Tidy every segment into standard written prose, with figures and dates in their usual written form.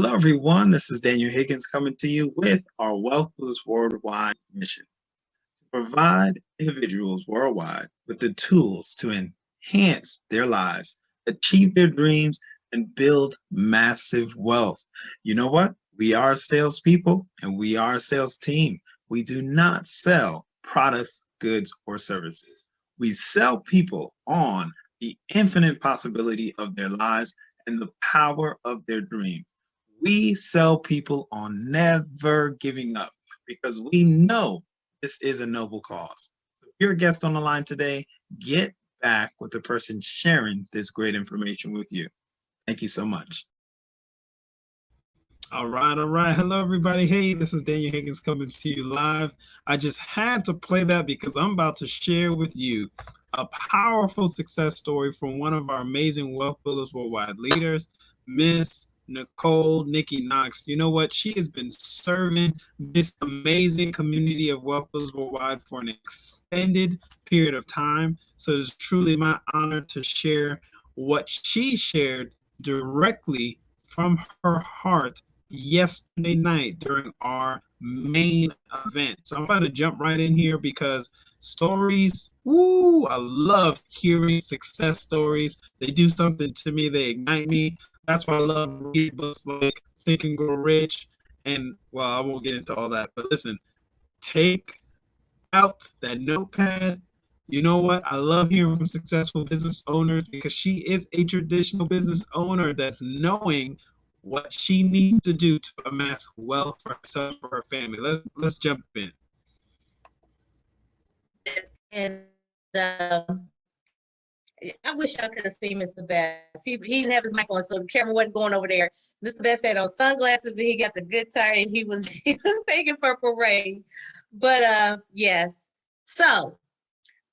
Hello, everyone. This is Daniel Higgins coming to you with our Wealth Boost Worldwide mission to provide individuals worldwide with the tools to enhance their lives, achieve their dreams, and build massive wealth. You know what? We are salespeople and we are a sales team. We do not sell products, goods, or services. We sell people on the infinite possibility of their lives and the power of their dreams. We sell people on never giving up because we know this is a noble cause. So if you're a guest on the line today, get back with the person sharing this great information with you. Thank you so much. All right. Hello, everybody. Hey, this is Daniel Higgins coming to you live. I just had to play that because I'm about to share with you a powerful success story from one of our amazing Wealth Builders Worldwide leaders, Miss Nicole, Nikki Knox. You know what? She has been serving this amazing community of Wealth Builders Worldwide for an extended period of time. So it's truly my honor to share what she shared directly from her heart yesterday night during our main event. So I'm about to jump right in here because stories, I love hearing success stories. They do something to me, they ignite me. That's why I love reading books like Think and Grow Rich. And, well, I won't get into all that. But listen, take out that notepad. You know what? I love hearing from successful business owners because she is a traditional business owner that's knowing what she needs to do to amass wealth for herself and for her family. Let's jump in. And I wish I could have seen Mr. Bass. He didn't have his mic on, so the camera wasn't going over there. Mr. Bass had on sunglasses and he got the guitar and he was taking Purple Rain. But yes. So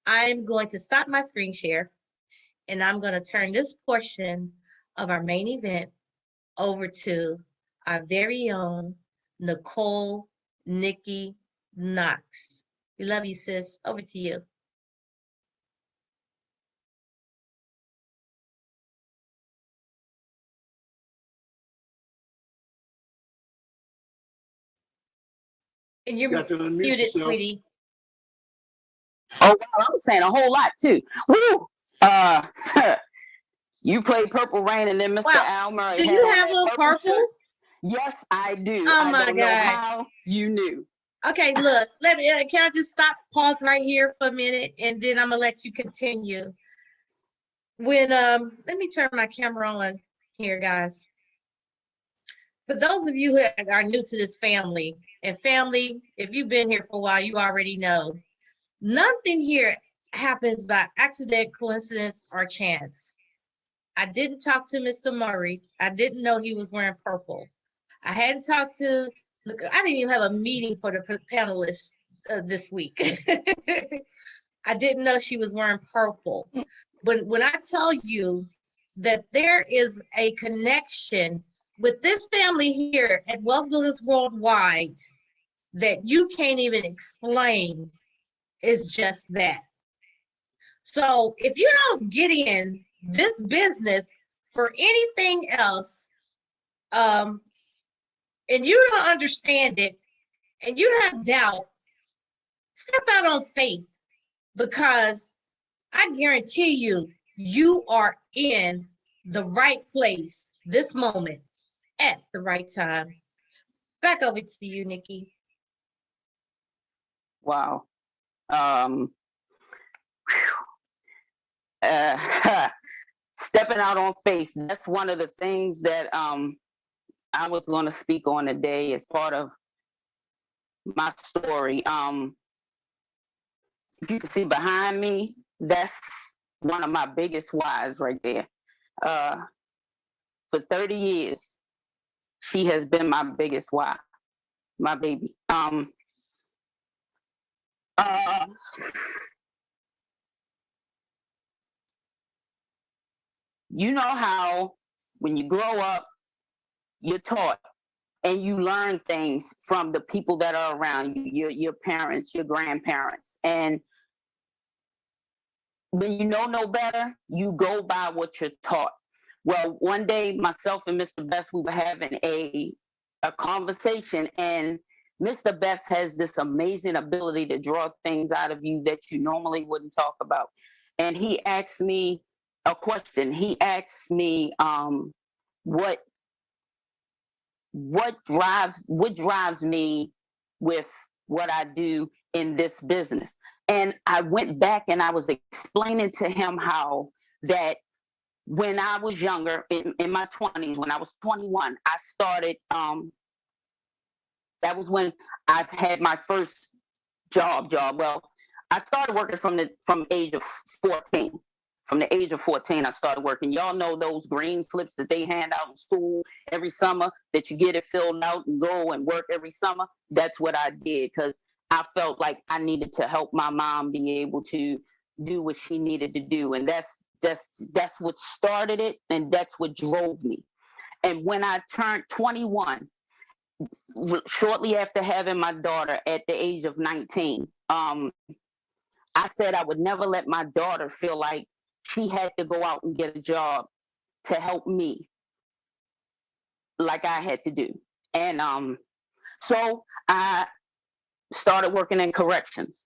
I'm going to stop my screen share and I'm going to turn this portion of our main event over to our very own Nicole, Nikki Knox. We love you, sis. Over to you. And you're muted, sweetie. Oh, wow, I'm saying a whole lot too. Woo! You played Purple Rain and then Mr. Almer. Do you have a purple? Yes, I do. Oh I my don't God. know how you knew. Okay, look, let me, can I just pause right here for a minute, and then I'm gonna let you continue. When, let me turn my camera on here, guys. For those of you who are new to this family, and family, if you've been here for a while, you already know, nothing here happens by accident, coincidence, or chance. I didn't talk to Mr. Murray. I didn't know he was wearing purple. I hadn't talked to, look, I didn't even have a meeting for the panelists this week. I didn't know she was wearing purple. But when I tell you that there is a connection with this family here at Wealth Builders Worldwide that you can't even explain, is just that. So if you don't get in this business for anything else, and you don't understand it, and you have doubt, step out on faith, because I guarantee you, you are in the right place this moment at the right time. Back over to you, Nikki. Wow. Stepping out on faith. That's one of the things that I was going to speak on today as part of my story. If you can see behind me, that's one of my biggest whys right there. For 30 years, she has been my biggest why, my baby. You know how when you grow up, you're taught and you learn things from the people that are around you, your parents, your grandparents. And when you know no better, you go by what you're taught. Well, one day, myself and Mr. Best, we were having a conversation, and Mr. Best has this amazing ability to draw things out of you that you normally wouldn't talk about. And he asked me a question. He asked me, what drives me with what I do in this business. And I went back and I was explaining to him how that when I was younger, in my 20s, when I was 21, I started, that was when I've had my first job. Well, I started working from age of 14. From the age of 14, I started working. Y'all know those green slips that they hand out in school every summer, that you get it filled out and go and work every summer? That's what I did, because I felt like I needed to help my mom be able to do what she needed to do. And that's what started it, and that's what drove me. And when I turned 21, shortly after having my daughter at the age of 19, I said I would never let my daughter feel like she had to go out and get a job to help me like I had to do. And so I started working in corrections.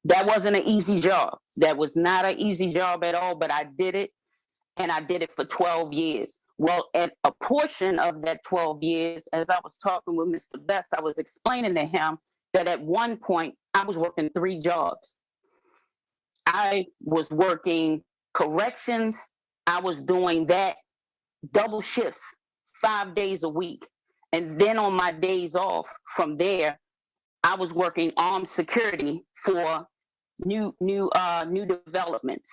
That wasn't an easy job. That was not an easy job at all, but I did it, and I did it for 12 years. Well, at a portion of that 12 years, as I was talking with Mr. Best, I was explaining to him that at one point I was working 3 jobs. I was working corrections. I was doing that double shifts, 5 days a week. And then on my days off from there, I was working armed security for new developments.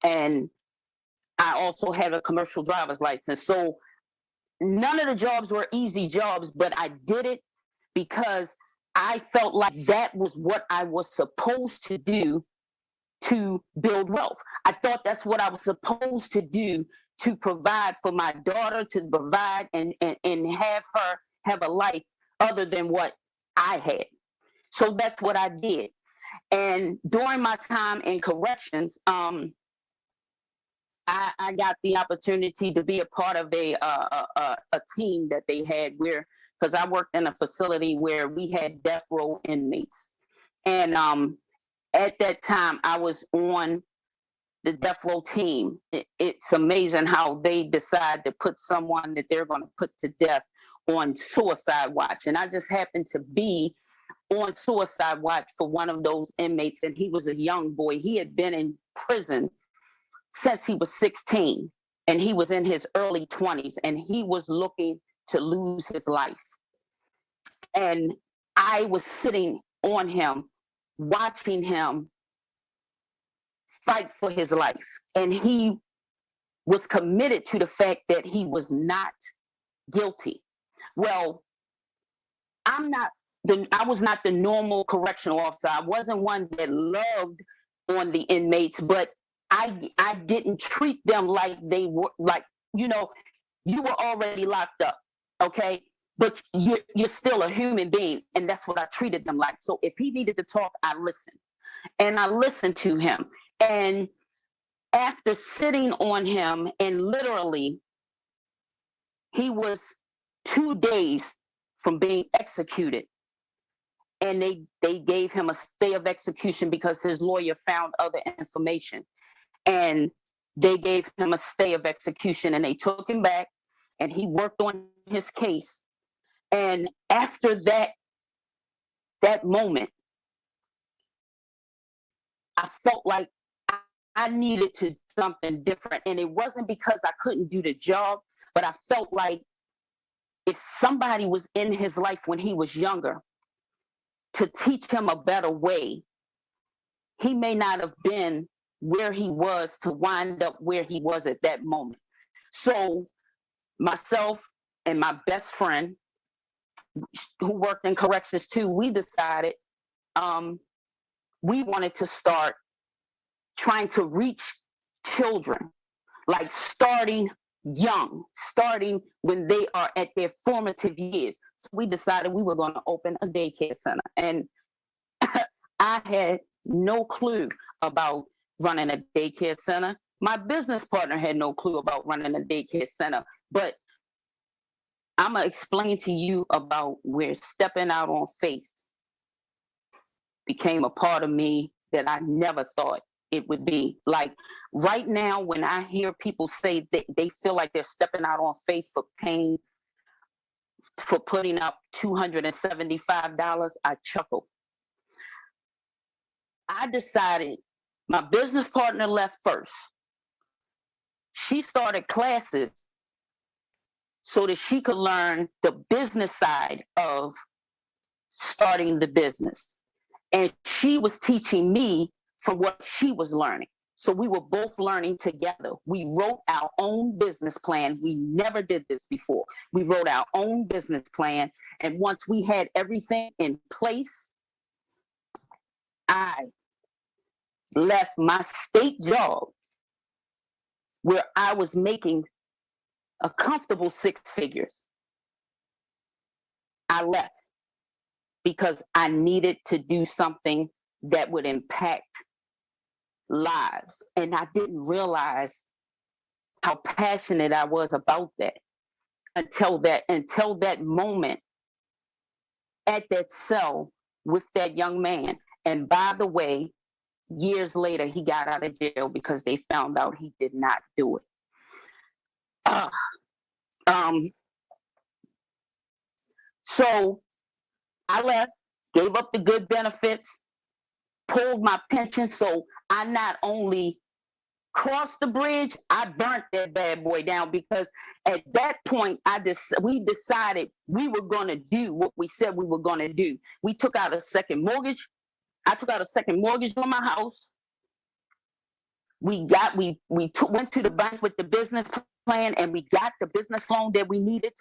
And I also have a commercial driver's license. So none of the jobs were easy jobs, but I did it because I felt like that was what I was supposed to do to build wealth. I thought that's what I was supposed to do to provide for my daughter, to provide and have her have a life other than what I had. So that's what I did. And during my time in corrections, I got the opportunity to be a part of a team that they had where, because I worked in a facility where we had death row inmates. And at that time, I was on the death row team. It's amazing how they decide to put someone that they're going to put to death on suicide watch. And I just happened to be on suicide watch for one of those inmates, and he was a young boy. He had been in prison since he was 16, and he was in his early 20s, and he was looking to lose his life. And I was sitting on him, watching him fight for his life. And he was committed to the fact that he was not guilty. Well, I was not the normal correctional officer. I wasn't one that loved on the inmates, but I didn't treat them like they were, like, you were already locked up, okay? But you're still a human being, and that's what I treated them like. So if he needed to talk, I listened. And I listened to him. And after sitting on him, and literally, he was 2 days from being executed. And they gave him a stay of execution because his lawyer found other information. And they gave him a stay of execution, and they took him back, and he worked on his case. And after that moment, I felt like I needed to do something different. And it wasn't because I couldn't do the job, but I felt like if somebody was in his life when he was younger to teach him a better way, he may not have been where he was to wind up where he was at that moment. So myself and my best friend, who worked in corrections too, we decided we wanted to start trying to reach children, like starting young, starting when they are at their formative years. So we decided we were going to open a daycare center. And I had no clue about running a daycare center, My business partner had no clue about running a daycare center, but I'm going to explain to you about where stepping out on faith became a part of me that I never thought it would be. Like right now, when I hear people say that they feel like they're stepping out on faith for paying, for putting up $275, I chuckle. I decided, my business partner left first. She started classes so that she could learn the business side of starting the business. And she was teaching me from what she was learning. So we were both learning together. We wrote our own business plan. We never did this before. We wrote our own business plan. And once we had everything in place, I left my state job where I was making a comfortable 6 figures. I left because I needed to do something that would impact lives. And I didn't realize how passionate I was about that until that moment at that cell with that young man. And by the way, years later, he got out of jail because they found out he did not do it. So I left, gave up the good benefits, pulled my pension. So I not only crossed the bridge, I burnt that bad boy down, because at that point, we decided we were going to do what we said we were going to do. We took out a second mortgage. I took out a second mortgage on my house. Went to the bank with the business plan, and we got the business loan that we needed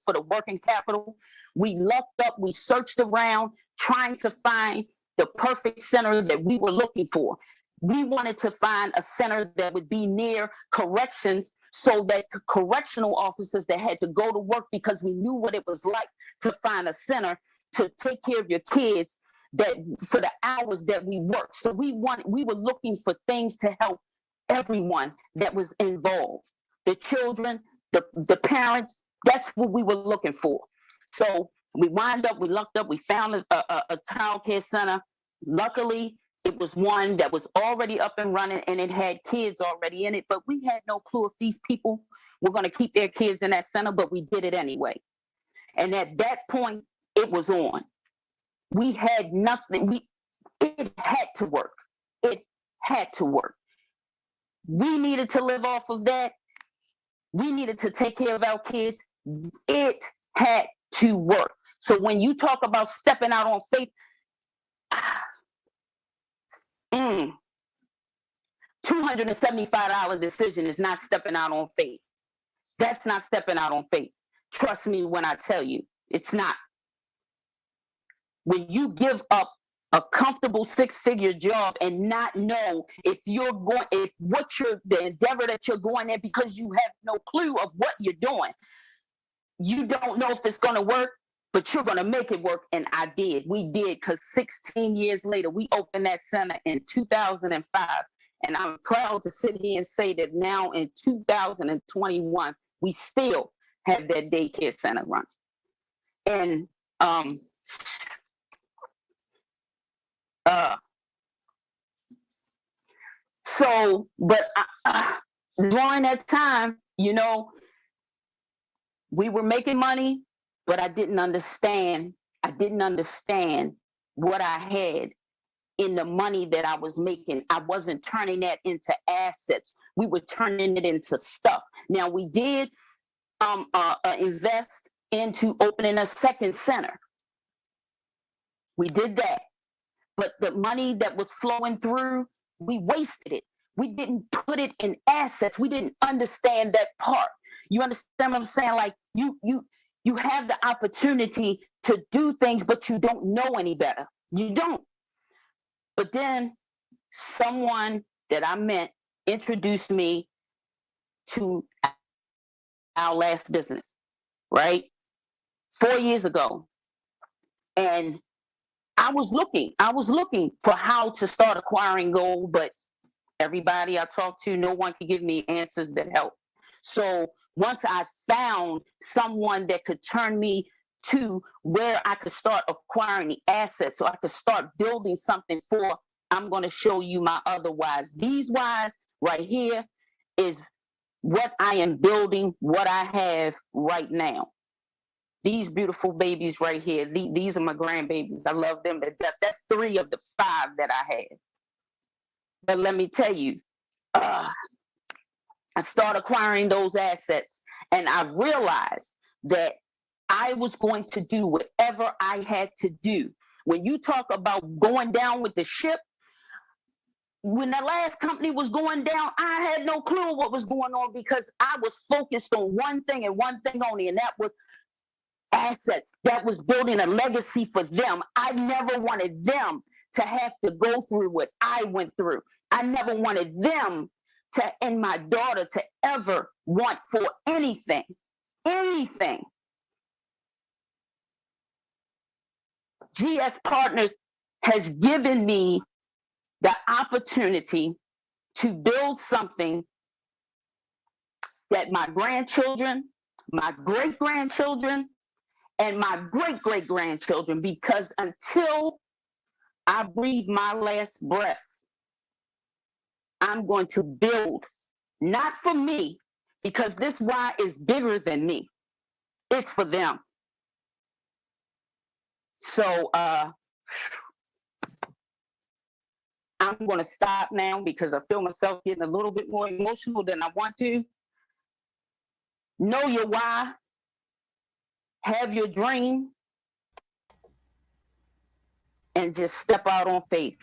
for the working capital. We lucked up, we searched around trying to find the perfect center that we were looking for. We wanted to find a center that would be near corrections, so that the correctional officers that had to go to work, because we knew what it was like to find a center to take care of your kids that for the hours that we worked. So we were looking for things to help everyone that was involved, the children, the parents. That's what we were looking for. So we lucked up, we found a child care center. Luckily, it was one that was already up and running, and it had kids already in it, but we had no clue if these people were going to keep their kids in that center, but we did it anyway. And at that point, it was on. We had nothing. It had to work. It had to work. We needed to live off of that. We needed to take care of our kids. It had to work. So when you talk about stepping out on faith, $275 decision is not stepping out on faith. That's not stepping out on faith. Trust me when I tell you, it's not. When you give up a comfortable 6-figure job and not know the endeavor that you're going in, because you have no clue of what you're doing. You don't know if it's going to work, but you're going to make it work. And I did. We did, because 16 years later, we opened that center in 2005. And I'm proud to sit here and say that now in 2021, we still have that daycare center running. And during that time, we were making money, but I didn't understand what I had in the money that I was making. I wasn't turning that into assets. We were turning it into stuff. Now, we did invest into opening a second center. We did that. But the money that was flowing through, we wasted it. We didn't put it in assets. We didn't understand that part. You understand what I'm saying? Like you have the opportunity to do things, but you don't know any better. You don't. But then someone that I met introduced me to our last business, right? 4 years ago. And I was looking for how to start acquiring gold, but Everybody I talk to, no one can give me answers that help. So once I found someone that could turn me to where I could start acquiring the assets, so I could start building something for, I'm going to show you my other whys. These whys right here is what I am building, what I have right now. These beautiful babies right here, these are my grandbabies. I love them to death. That's 3 of the 5 that I had. But let me tell you, I started acquiring those assets, and I realized that I was going to do whatever I had to do. When you talk about going down with the ship, when the last company was going down, I had no clue what was going on because I was focused on one thing and one thing only, and that was assets. That was building a legacy for them. I never wanted them to have to go through what I went through. I never wanted them to, and my daughter, to ever want for anything. GS Partners has given me the opportunity to build something that my grandchildren, my great-grandchildren, and my great-great-grandchildren, because until I breathe my last breath, I'm going to build, not for me, because this why is bigger than me. It's for them. So I'm going to stop now because I feel myself getting a little bit more emotional than I want to. Know your why. Have your dream. And just step out on faith.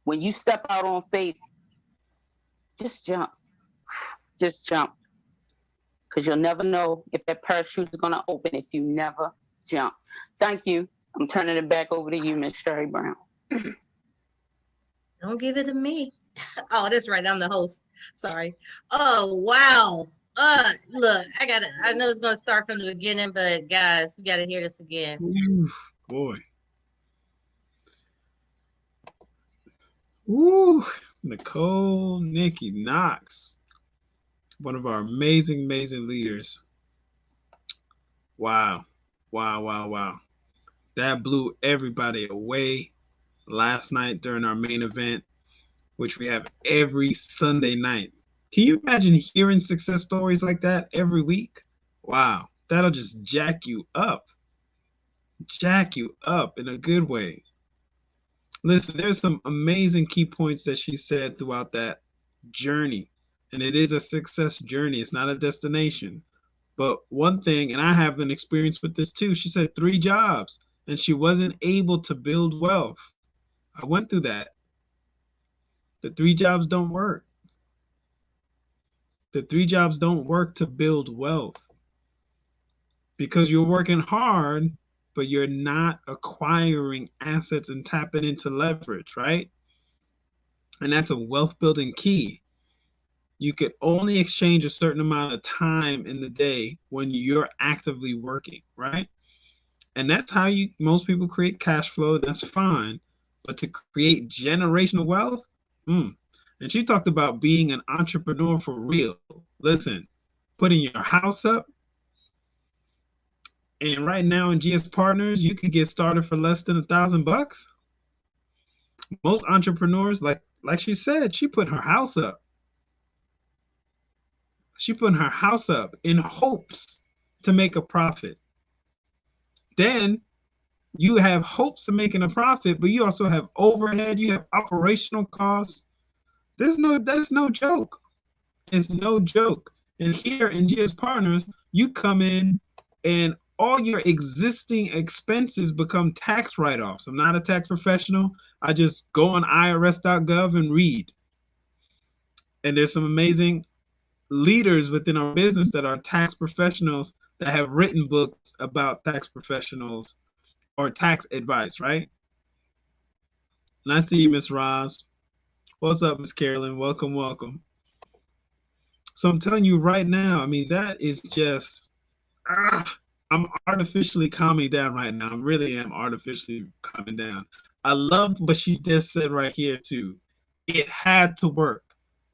When you step out on faith, just jump. Just jump. Because you'll never know if that parachute is going to open if you never jump. Thank you. I'm turning it back over to you, Miss Sherry Brown. Don't give it to me. Oh, that's right. I'm the host. Sorry. Oh, wow. Look, I know it's going to start from the beginning, but guys, we got to hear this again. Oof, boy. Ooh, Nicole, Nikki, Knox, one of our amazing leaders. Wow. That blew everybody away last night during our main event, which we have every Sunday night. Can you imagine hearing success stories like that every week? Wow, that'll just jack you up in a good way. Listen, there's some amazing key points that she said throughout that journey, and it is a success journey. It's not a destination. But one thing, and I have an experience with this too, she said 3 jobs, and she wasn't able to build wealth. I went through that. The 3 jobs don't work. The 3 jobs don't work to build wealth because you're working hard, but you're not acquiring assets and tapping into leverage, right? And that's a wealth building key. You could only exchange a certain amount of time in the day when you're actively working, right? And that's how most people create cash flow. That's fine. But to create generational wealth, And she talked about being an entrepreneur for real. Listen, putting your house up. And right now in GS Partners, you can get started for less than $1,000. Most entrepreneurs, like she said, she put her house up. She put her house up in hopes to make a profit. Then you have hopes of making a profit, but you also have overhead, you have operational costs. That's no joke. It's no joke. And here in GS Partners, you come in and all your existing expenses become tax write-offs. I'm not a tax professional. I just go on irs.gov and read. And there's some amazing leaders within our business that are tax professionals that have written books about tax professionals or tax advice, right? And I see you, Miss Roz. What's up, Miss Carolyn? Welcome, welcome. So I'm telling you right now, I mean, that is just, I'm artificially calming down right now. I really am artificially calming down. I love what she just said right here too. It had to work.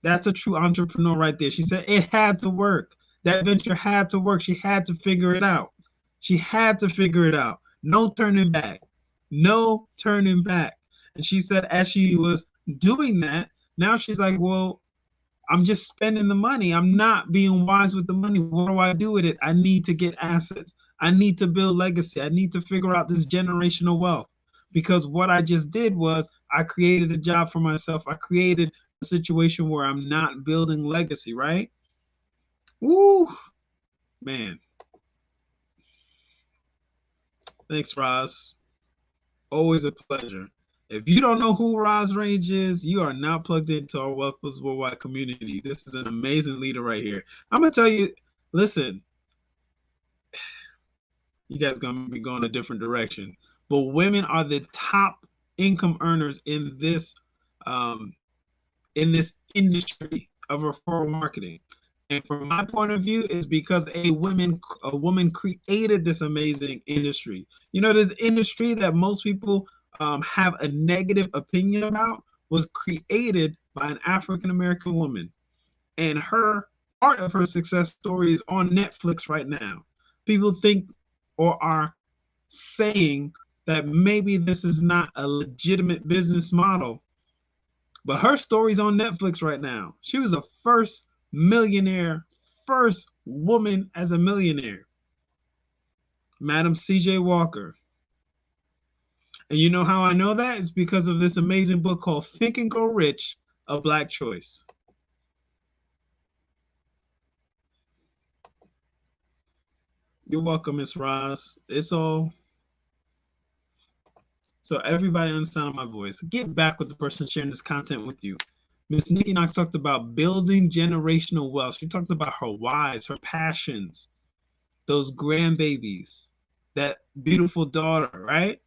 That's a true entrepreneur right there. She said it had to work. That venture had to work. She had to figure it out. She had to figure it out. No turning back. No turning back. And she said as she was doing that, now she's like, well, I'm just spending the money. I'm not being wise with the money. What do I do with it? I need to get assets. I need to build legacy. I need to figure out this generational wealth. Because what I just did was I created a job for myself. I created a situation where I'm not building legacy, right? Woo, man. Thanks, Roz. Always a pleasure. If you don't know who Roz Range is, you are not plugged into our Wealth Plus Worldwide community. This is an amazing leader right here. I'm going to tell you, listen, you guys going to be going a different direction. But women are the top income earners in this industry of referral marketing. And from my point of view, is because a woman created this amazing industry. You know, this industry that most people have a negative opinion about was created by an African-American woman. And part of her success story is on Netflix right now. People think or are saying that maybe this is not a legitimate business model, but her story's on Netflix right now. She was the first woman as a millionaire, Madam C.J. Walker. And you know how I know that? It's because of this amazing book called Think and Grow Rich, A Black Choice. You're welcome, Miss Ross. It's all. So everybody understand my voice. Get back with the person sharing this content with you. Miss Nikki Knox talked about building generational wealth. She talked about her whys, her passions, those grandbabies, that beautiful daughter, right?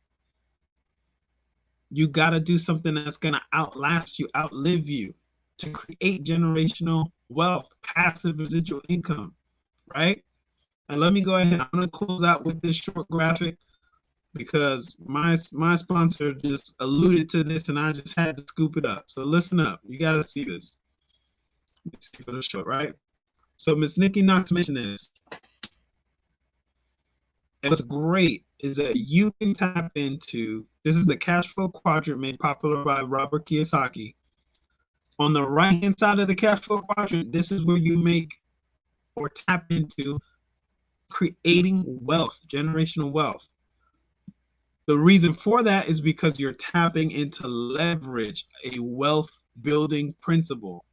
You got to do something that's going to outlast you, outlive you, to create generational wealth, passive residual income, right? And let me go ahead. I'm going to close out with this short graphic because my sponsor just alluded to this and I just had to scoop it up. So listen up. You got to see this. Let's keep it short, right? So Miss Nikki Knox mentioned this. And what's great is that you can tap into, this is the cash flow quadrant made popular by Robert Kiyosaki. On the right-hand side of the cash flow quadrant, this is where you make or tap into creating wealth, generational wealth. The reason for that is because you're tapping into leverage, a wealth building principle.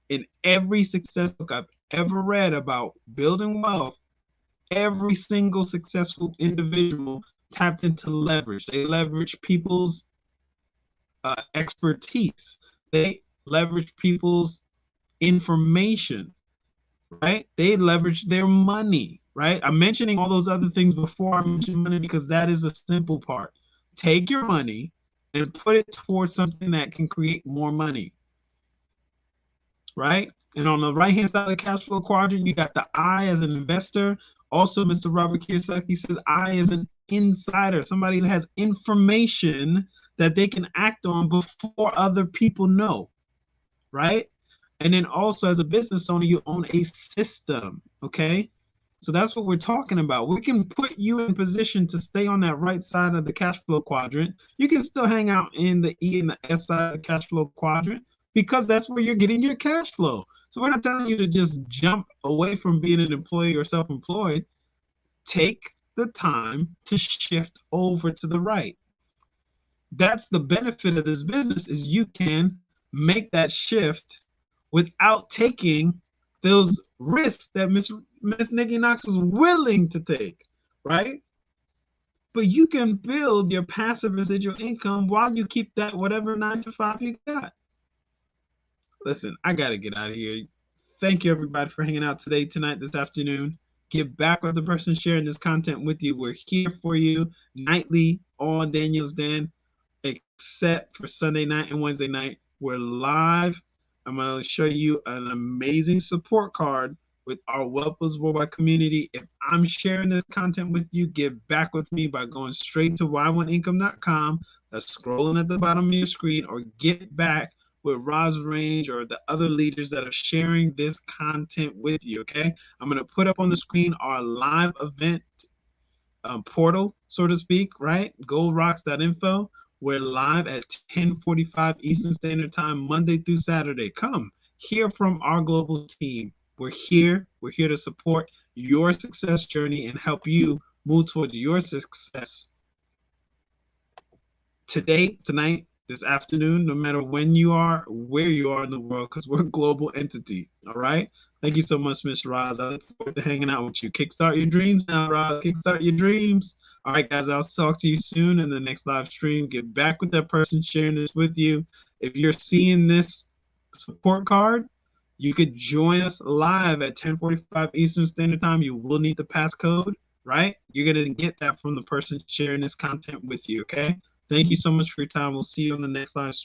In every success book I've ever read about building wealth, every single successful individual tapped into leverage. They leverage people's expertise. They leverage people's information, right? They leverage their money, right? I'm mentioning all those other things before I mention money because that is a simple part. Take your money and put it towards something that can create more money, right? And on the right-hand side of the cash flow quadrant, you got the I as an investor. Also, Mr. Robert Kiyosaki says I as an insider, somebody who has information that they can act on before other people know, right? And then also as a business owner, you own a system, okay? So that's what we're talking about. We can put you in position to stay on that right side of the cash flow quadrant. You can still hang out in the E and the S side of the cash flow quadrant because that's where you're getting your cash flow. So we're not telling you to just jump away from being an employee or self-employed. Take the time to shift over to the right. That's the benefit of this business, is you can make that shift without taking those risks that Miss Nikki Knox was willing to take, right? But you can build your passive residual income while you keep that whatever 9 to 5 you got. Listen, I got to get out of here. Thank you, everybody, for hanging out today, tonight, this afternoon. Get back with the person sharing this content with you. We're here for you nightly on Daniel's Den, except for Sunday night and Wednesday night. We're live. I'm going to show you an amazing support card with our Wealth Plus Worldwide community. If I'm sharing this content with you, get back with me by going straight to y1income.com. That's scrolling at the bottom of your screen, or get back with Roz Range or the other leaders that are sharing this content with you, okay? I'm going to put up on the screen our live event portal, so to speak, right? goldrocks.info. We're live at 10:45 Eastern Standard Time, Monday through Saturday. Come hear from our global team. We're here to support your success journey and help you move towards your success today, tonight, this afternoon, no matter when you are, where you are in the world, because we're a global entity. All right. Thank you so much, Miss Roz. I look forward to hanging out with you. Kickstart your dreams now, Roz. Kickstart your dreams. All right, guys, I'll talk to you soon in the next live stream. Get back with that person sharing this with you. If you're seeing this support card, you could join us live at 10:45 Eastern Standard Time. You will need the passcode, right? You're going to get that from the person sharing this content with you, okay? Thank you so much for your time. We'll see you on the next live stream.